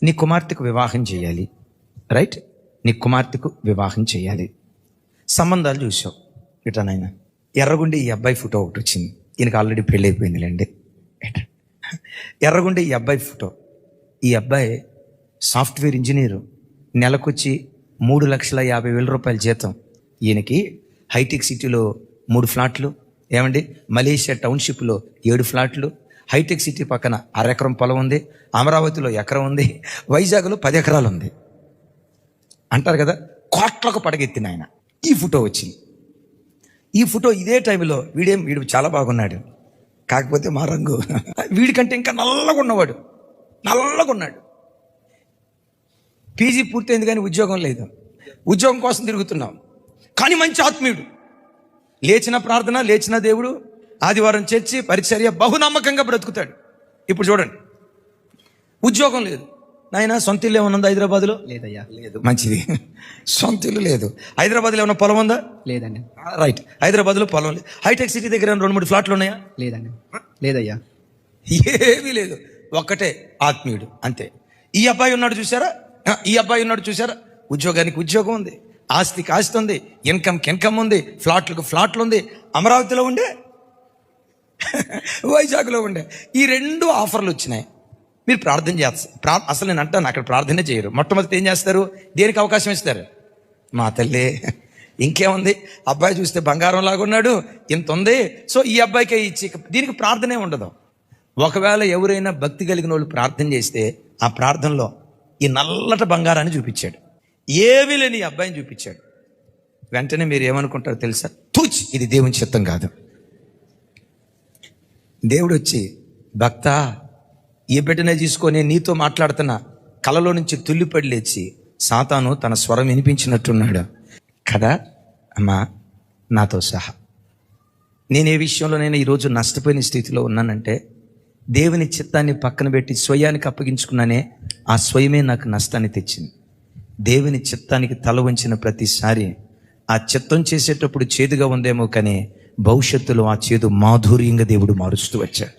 నీ కుమార్తెకు వివాహం చేయాలి, రైట్? నీ కుమార్తెకు వివాహం చేయాలి. సంబంధాలు చూసావు, ఇట్లా నాయన ఎర్రగుండి ఈ అబ్బాయి ఫోటో ఒకటి వచ్చింది. ఈయనకి ఆల్రెడీ పెళ్ళి అయిపోయిందిలేండి. ఎర్రగుండి ఈ అబ్బాయి ఫోటో. ఈ అబ్బాయి సాఫ్ట్వేర్ ఇంజనీరు, నెలకొచ్చి 3,50,000 రూపాయల జీతం. ఈయనకి హైటెక్ సిటీలో 3 ఫ్లాట్లు, ఏమండి మలేషియా టౌన్షిప్లో 7 ఫ్లాట్లు, హైటెక్ సిటీ పక్కన 1/2 ఎకరం పొలం ఉంది, అమరావతిలో ఎకరం ఉంది, వైజాగ్లో 10 ఎకరాలు ఉంది అంటారు కదా. కోట్లకు పడగెత్తిన ఆయన ఈ ఫోటో వచ్చింది. ఈ ఫోటో ఇదే టైంలో వీడు చాలా బాగున్నాడు, కాకపోతే మా రంగు వీడికంటే ఇంకా నల్లగా ఉన్నాడు. పీజీ పూర్తయింది కానీ ఉద్యోగం లేదు, ఉద్యోగం కోసం తిరుగుతున్నాం. కానీ మంచి ఆత్మీయుడు, లేచిన ప్రార్థన, లేచిన దేవుడు, ఆదివారం చర్చి, పరిచర్య, బహునమ్మకంగా బ్రతుకుతాడు. ఇప్పుడు చూడండి, ఉద్యోగం లేదు. నాయన సొంత ఇల్లు ఏమన్నా ఉందా హైదరాబాద్లో? లేదయ్యా. లేదు, మంచిది. సొంత ఇల్లు లేదు. హైదరాబాద్లో ఏమన్నా పొలం ఉందా? లేదండి. రైట్, హైదరాబాద్లో పొలం లేదు. హైటెక్ సిటీ దగ్గర 2-3 ఫ్లాట్లు ఉన్నాయా? లేదండి. లేదయ్యా. ఏమీ లేదు, ఒక్కటే ఆత్మీయుడు, అంతే. ఈ అబ్బాయి ఉన్నాడు చూసారా, ఉద్యోగానికి ఉద్యోగం ఉంది, ఆస్తికి ఆస్తి ఉంది, ఇన్కమ్ ఉంది, ఫ్లాట్లు ఉంది, అమరావతిలో ఉండే, వైజాగ్లో ఉండే. ఈ 2 ఆఫర్లు వచ్చినాయి. మీరు ప్రార్థన చేస్తారు. అసలు నేను అంటాను, అక్కడ ప్రార్థనే చేయరు. మొట్టమొదటి ఏం చేస్తారు? దేనికి అవకాశం ఇస్తారు? మా తల్లి ఇంకేముంది, అబ్బాయి చూస్తే బంగారం లాగా ఉన్నాడు, ఇంత ఉంది, సో ఈ అబ్బాయికే ఇచ్చి, దీనికి ప్రార్థనే ఉండదు. ఒకవేళ ఎవరైనా భక్తి కలిగిన వాళ్ళు ప్రార్థన చేస్తే ఆ ప్రార్థనలో ఈ నల్లట బంగారాన్ని చూపించాడు, ఏమీ లేని ఈ అబ్బాయిని చూపించాడు. వెంటనే మీరు ఏమనుకుంటారో తెలుసా? తూచి, ఇది దేవుని చిత్తం కాదు. దేవుడు వచ్చి, భక్తా, ఈ బిడ్డనే తీసుకొని నీతో మాట్లాడుతున్న, కలలో నుంచి తుల్లిపడి లేచి సాతాను తన స్వరం వినిపించినట్టున్నాడు కదా. అమ్మా, నాతో సహా నేను ఏ విషయంలో నేను ఈరోజు నష్టపోయిన స్థితిలో ఉన్నానంటే, దేవుని చిత్తాన్ని పక్కన పెట్టి స్వయానికి అప్పగించుకున్నానే, ఆ స్వయమే నాకు నష్టాన్ని తెచ్చింది. దేవుని చిత్తానికి తల వంచిన ప్రతిసారి ఆ చిత్తం చేసేటప్పుడు చేదుగా ఉందేమో, కానీ భవిష్యత్తులో ఆ చేదు మాధుర్యంగా దేవుడు మారుస్తూ వచ్చాడు.